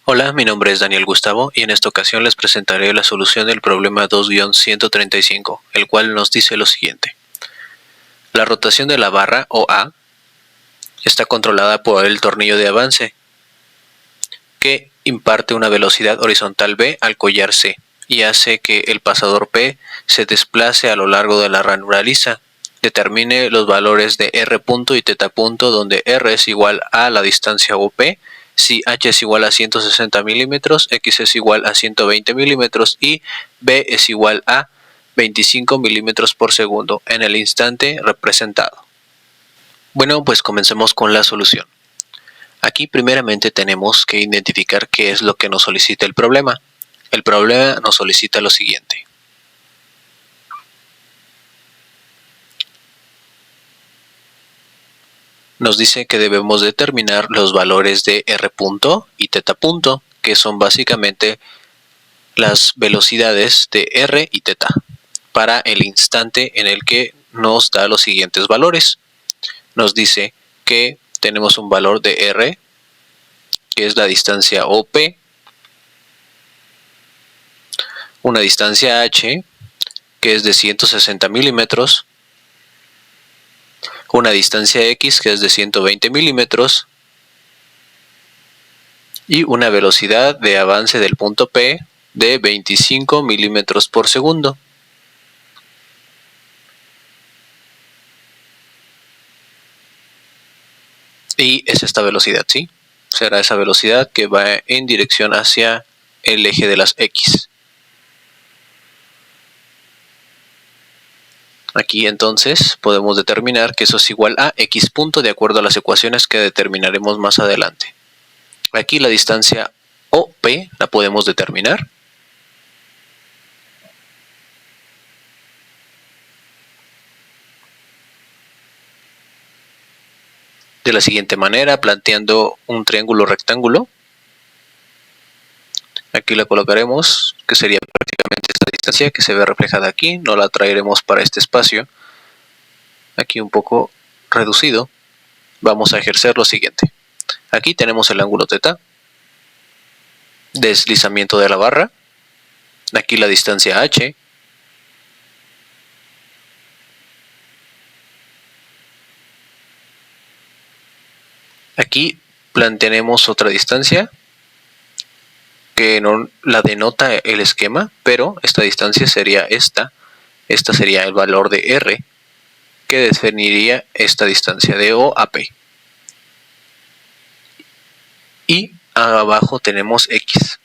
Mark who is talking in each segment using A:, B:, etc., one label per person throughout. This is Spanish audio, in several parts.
A: Hola, mi nombre es Daniel Gustavo y en esta ocasión les presentaré la solución del problema 2-135, el cual nos dice lo siguiente. La rotación de la barra, o A, está controlada por el tornillo de avance, que imparte una velocidad horizontal B al collar C y hace que el pasador P se desplace a lo largo de la ranura lisa. Determine los valores de R punto y θ punto, donde R es igual a la distancia OP, si H es igual a 160 milímetros, X es igual a 120 milímetros y B es igual a 25 milímetros por segundo en el instante representado. Bueno, pues comencemos con la solución. Aquí primeramente tenemos que identificar qué es lo que nos solicita el problema. El problema nos solicita lo siguiente. Nos dice que debemos determinar los valores de R punto y θ punto, que son básicamente las velocidades de R y θ, para el instante en el que nos da los siguientes valores. Nos dice que tenemos un valor de R, que es la distancia OP, una distancia H, que es de 160 milímetros, una distancia X, que es de 120 milímetros, y una velocidad de avance del punto P de 25 milímetros por segundo. Y es esta velocidad, ¿sí? Será esa velocidad que va en dirección hacia el eje de las X. Aquí entonces podemos determinar que eso es igual a X punto de acuerdo a las ecuaciones que determinaremos más adelante. Aquí la distancia OP la podemos determinar. De la siguiente manera, planteando un triángulo rectángulo. Aquí la colocaremos, que sería prácticamente esta distancia que se ve reflejada aquí. No la traeremos para este espacio. Aquí un poco reducido. Vamos a ejercer lo siguiente. Aquí tenemos el ángulo θ, deslizamiento de la barra, aquí la distancia H, aquí plantearemos otra distancia que no la denota el esquema, pero esta distancia sería esta sería el valor de R, que definiría esta distancia de O a P. Y abajo tenemos X,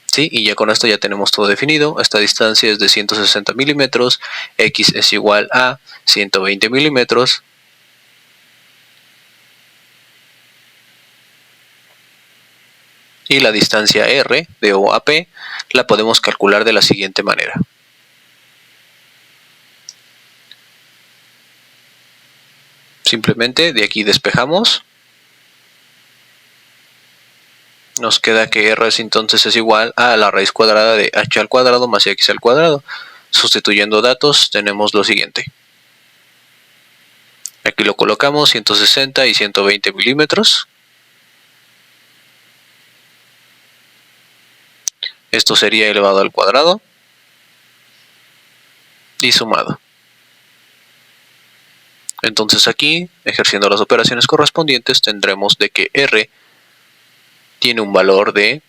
A: ¿sí? Y ya con esto ya tenemos todo definido. Esta distancia es de 160 milímetros, X es igual a 120 milímetros, y la distancia R de O a P la podemos calcular de la siguiente manera. Simplemente de aquí despejamos. Nos queda que R entonces es igual a la raíz cuadrada de H al cuadrado más X al cuadrado. Sustituyendo datos tenemos lo siguiente. Aquí lo colocamos 160 y 120 milímetros. Esto sería elevado al cuadrado y sumado. Entonces aquí, ejerciendo las operaciones correspondientes, tendremos de que R tiene un valor de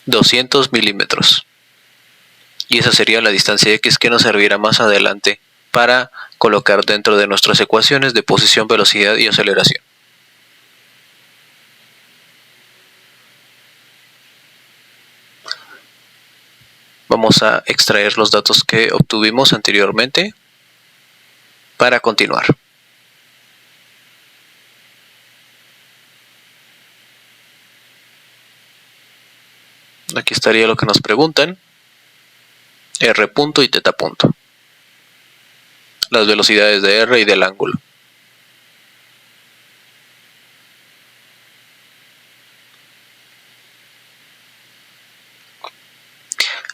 A: 200 milímetros. Y esa sería la distancia X que nos servirá más adelante para colocar dentro de nuestras ecuaciones de posición, velocidad y aceleración. Vamos a extraer los datos que obtuvimos anteriormente para continuar. Aquí estaría lo que nos preguntan. R punto y θ punto. Las velocidades de R y del ángulo.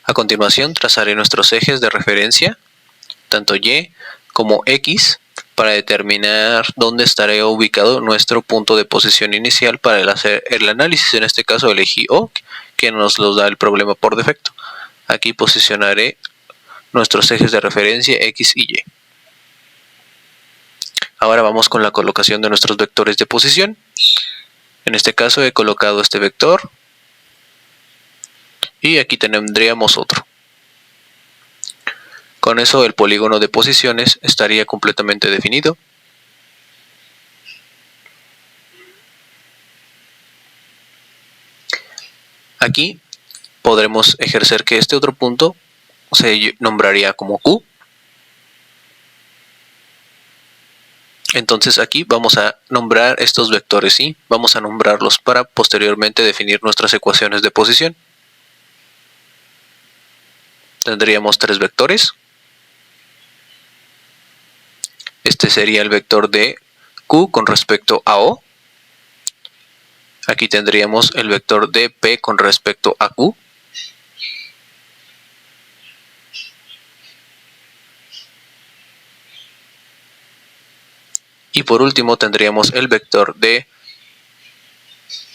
A: A continuación trazaré nuestros ejes de referencia, tanto Y como X, para determinar dónde estaría ubicado nuestro punto de posición inicial para hacer el análisis. En este caso elegí O, que nos lo da el problema por defecto. Aquí posicionaré nuestros ejes de referencia X y Y. Ahora vamos con la colocación de nuestros vectores de posición. En este caso he colocado este vector y aquí tendríamos otro. Con eso el polígono de posiciones estaría completamente definido. Aquí podremos ejercer que este otro punto se nombraría como Q. Entonces aquí vamos a nombrar estos vectores, ¿sí? Vamos a nombrarlos para posteriormente definir nuestras ecuaciones de posición. Tendríamos tres vectores. Este sería el vector de Q con respecto a O. Aquí tendríamos el vector de P con respecto a Q. Y por último tendríamos el vector de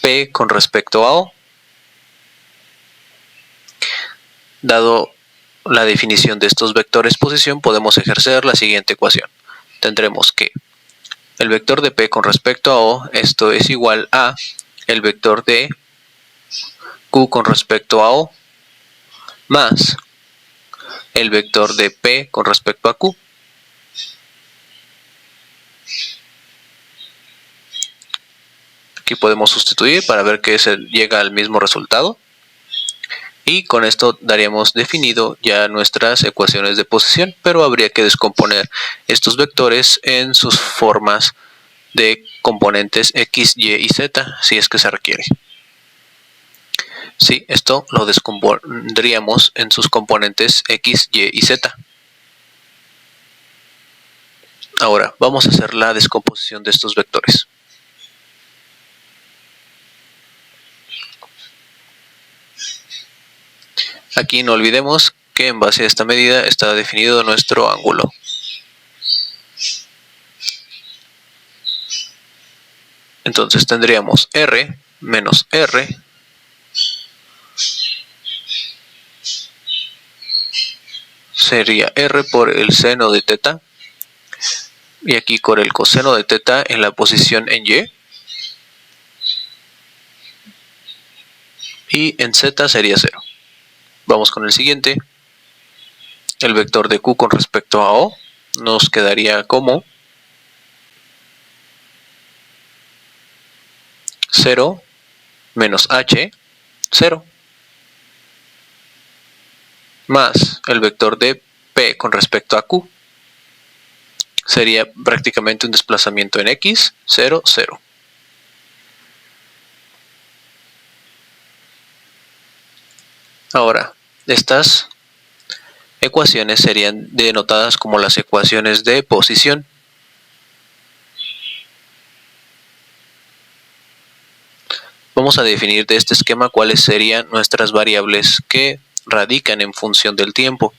A: P con respecto a O. Dado la definición de estos vectores posición, podemos ejercer la siguiente ecuación. Tendremos que el vector de P con respecto a O, esto es igual a el vector de Q con respecto a O, más el vector de P con respecto a Q. Aquí podemos sustituir para ver que se llega al mismo resultado. Y con esto daríamos definido ya nuestras ecuaciones de posición, pero habría que descomponer estos vectores en sus formas de componentes X, Y y Z, si es que se requiere. Sí, esto lo descompondríamos en sus componentes X, Y y Z. Ahora, vamos a hacer la descomposición de estos vectores. Aquí no olvidemos que en base a esta medida está definido nuestro ángulo. Entonces tendríamos R menos R sería R por el seno de teta, y aquí con el coseno de teta en la posición en Y, y en Z sería 0. Vamos con el siguiente. El vector de Q con respecto a O nos quedaría como 0 menos H, 0, más el vector de P con respecto a Q. Sería prácticamente un desplazamiento en X, 0, 0. Ahora, estas ecuaciones serían denotadas como las ecuaciones de posición. Vamos a definir de este esquema cuáles serían nuestras variables que radican en función del tiempo.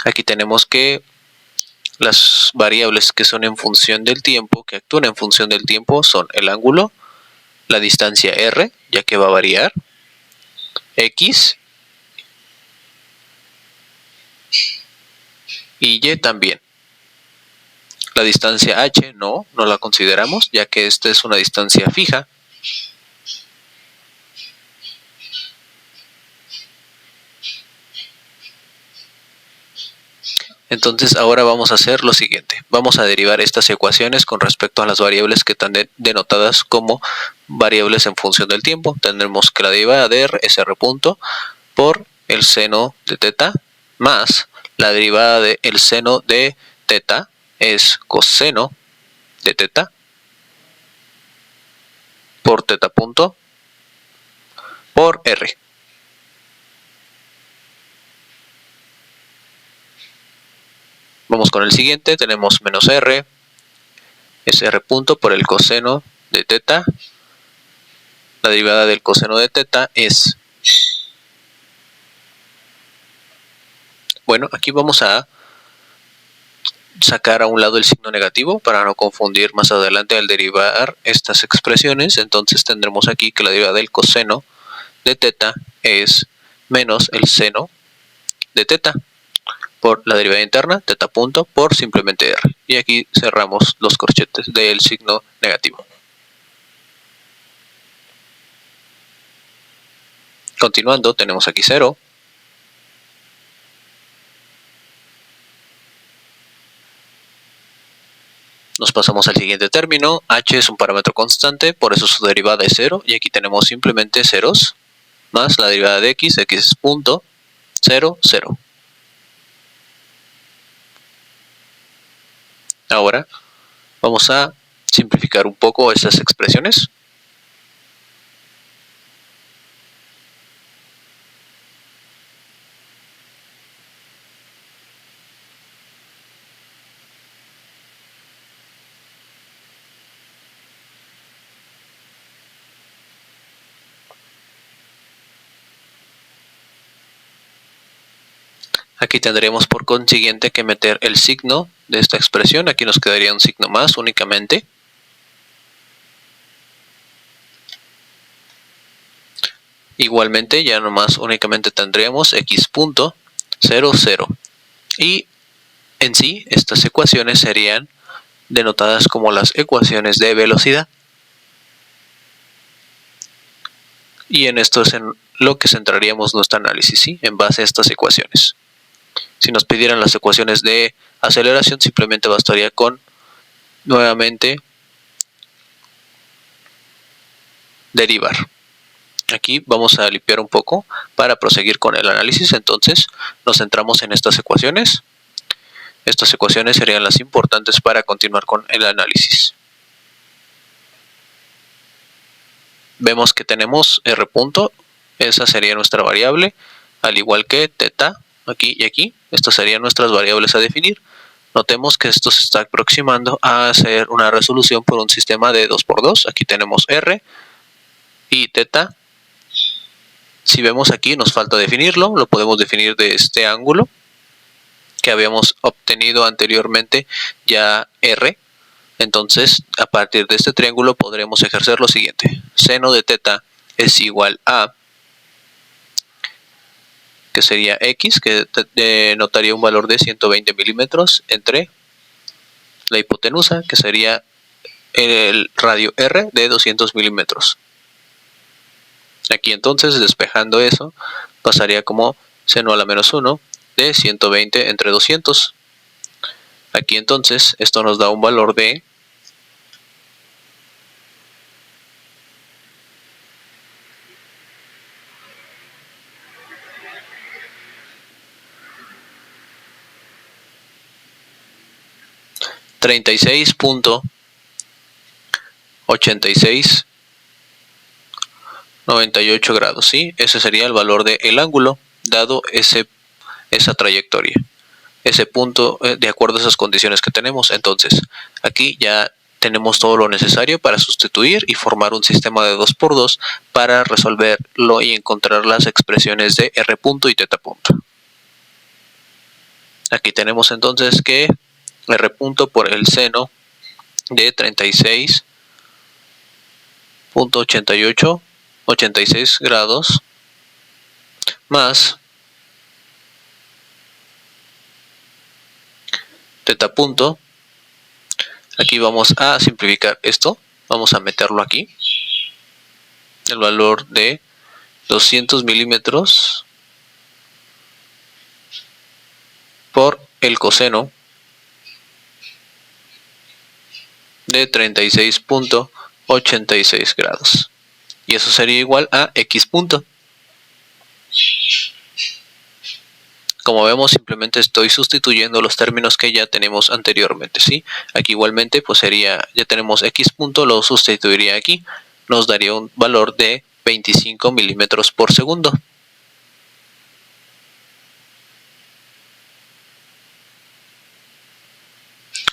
A: Aquí tenemos que las variables que son en función del tiempo, que actúan en función del tiempo, son el ángulo, la distancia R, ya que va a variar, X y Y también. La distancia H no la consideramos, ya que esta es una distancia fija. Entonces ahora vamos a hacer lo siguiente. Vamos a derivar estas ecuaciones con respecto a las variables que están denotadas como variables en función del tiempo. Tendremos que la derivada de R es R punto por el seno de teta más la derivada del seno de teta es coseno de teta por teta punto por R. Vamos con el siguiente, tenemos menos R, es R punto por el coseno de teta. La derivada del coseno de teta es Bueno, aquí vamos a sacar a un lado el signo negativo para no confundir más adelante al derivar estas expresiones. Entonces tendremos aquí que la derivada del coseno de teta es menos el seno de teta por la derivada interna, teta punto, por simplemente r. Y aquí cerramos los corchetes del signo negativo. Continuando, tenemos aquí 0. Nos pasamos al siguiente término. H es un parámetro constante, por eso su derivada es 0. Y aquí tenemos simplemente ceros más la derivada de x es punto 0, 0. Ahora vamos a simplificar un poco estas expresiones. Aquí tendremos por consiguiente que meter el signo de esta expresión. Aquí nos quedaría un signo más únicamente. Igualmente ya nomás únicamente tendríamos x punto 0, 0. Y en sí estas ecuaciones serían denotadas como las ecuaciones de velocidad. Y en esto es en lo que centraríamos nuestro análisis, ¿sí? En base a estas ecuaciones. Si nos pidieran las ecuaciones de aceleración, simplemente bastaría con nuevamente derivar. Aquí vamos a limpiar un poco para proseguir con el análisis. Entonces nos centramos en estas ecuaciones. Estas ecuaciones serían las importantes para continuar con el análisis. Vemos que tenemos r punto, esa sería nuestra variable, al igual que teta, aquí y aquí. Estas serían nuestras variables a definir. Notemos que esto se está aproximando a hacer una resolución por un sistema de 2×2. Aquí tenemos r y teta. Si vemos aquí nos falta definirlo, lo podemos definir de este ángulo que habíamos obtenido anteriormente, ya r. Entonces a partir de este triángulo podremos ejercer lo siguiente: seno de teta es igual a, que sería x, que denotaría un valor de 120 milímetros, entre la hipotenusa, que sería el radio r de 200 milímetros. Aquí entonces, despejando eso, pasaría como seno a la menos 1 de 120 entre 200. Aquí entonces esto nos da un valor de 36.8698 grados, ¿sí? Ese sería el valor del ángulo dado esa trayectoria, ese punto, de acuerdo a esas condiciones que tenemos. Entonces aquí ya tenemos todo lo necesario para sustituir y formar un sistema de 2×2 para resolverlo y encontrar las expresiones de r punto y teta punto. Aquí tenemos entonces que r punto por el seno de 36.86 grados más teta punto. Aquí vamos a simplificar esto, vamos a meterlo aquí, el valor de 200 milímetros por el coseno de 36.86 grados. Y eso sería igual a x punto. Como vemos, simplemente estoy sustituyendo los términos que ya tenemos anteriormente, ¿sí? Aquí igualmente pues sería, ya tenemos x punto, lo sustituiría aquí, nos daría un valor de 25 milímetros por segundo.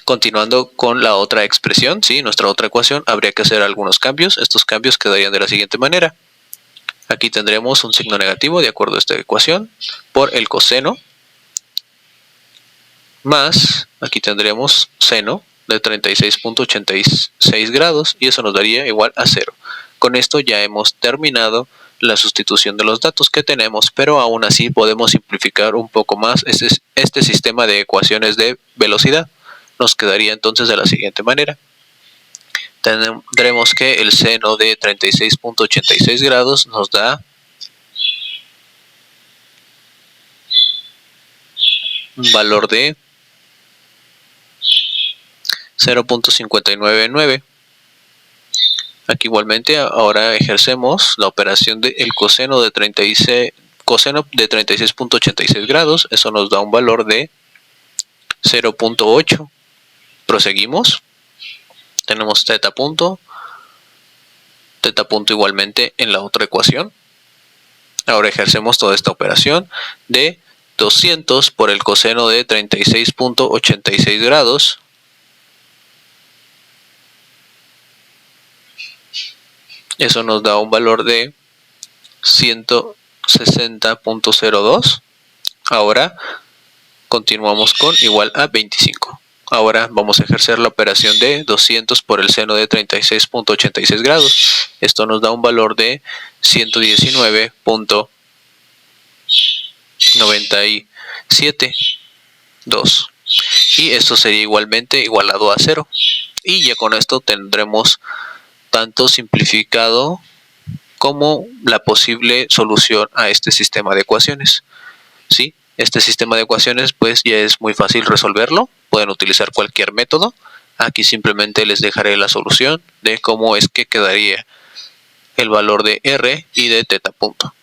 A: Continuando con la otra expresión, ¿sí? Nuestra otra ecuación, habría que hacer algunos cambios. Estos cambios quedarían de la siguiente manera. Aquí tendremos un signo negativo de acuerdo a esta ecuación por el coseno más, aquí tendremos seno de 36.86 grados y eso nos daría igual a 0. Con esto ya hemos terminado la sustitución de los datos que tenemos, pero aún así podemos simplificar un poco más este sistema de ecuaciones de velocidad. Nos quedaría entonces de la siguiente manera. Tendremos que el seno de 36.86 grados nos da un valor de 0.599. Aquí igualmente ahora ejercemos la operación del coseno de 36.86 grados. Eso nos da un valor de 0.8. Proseguimos. Tenemos teta punto igualmente en la otra ecuación. Ahora ejercemos toda esta operación de 200 por el coseno de 36.86 grados. Eso nos da un valor de 160.02. Ahora continuamos con igual a 25. Ahora vamos a ejercer la operación de 200 por el seno de 36.86 grados. Esto nos da un valor de 119.972. Y esto sería igualmente igualado a 0. Y ya con esto tendremos tanto simplificado como la posible solución a este sistema de ecuaciones. ¿Sí? Este sistema de ecuaciones pues ya es muy fácil resolverlo. Pueden utilizar cualquier método. Aquí simplemente les dejaré la solución de cómo es que quedaría el valor de R y de teta punto.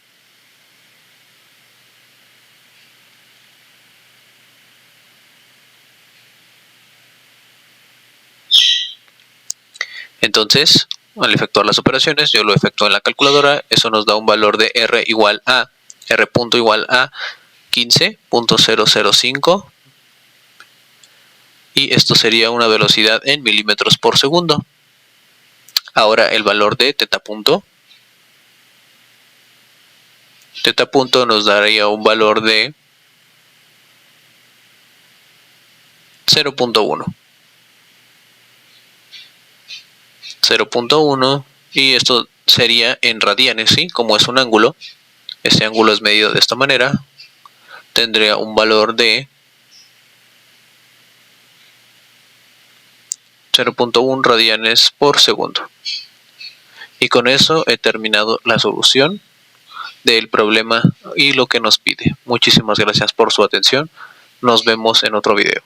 A: Entonces, al efectuar las operaciones, yo lo efectúo en la calculadora. Eso nos da un valor de R igual a R punto igual a 15.005. Y esto sería una velocidad en milímetros por segundo. Ahora el valor de teta punto nos daría un valor de 0.1. 0.1 y esto sería en radianes, ¿sí? Como es un ángulo, ese ángulo es medido de esta manera, tendría un valor de 0.1 radianes por segundo. Y con eso he terminado la solución del problema y lo que nos pide. Muchísimas gracias por su atención. Nos vemos en otro video.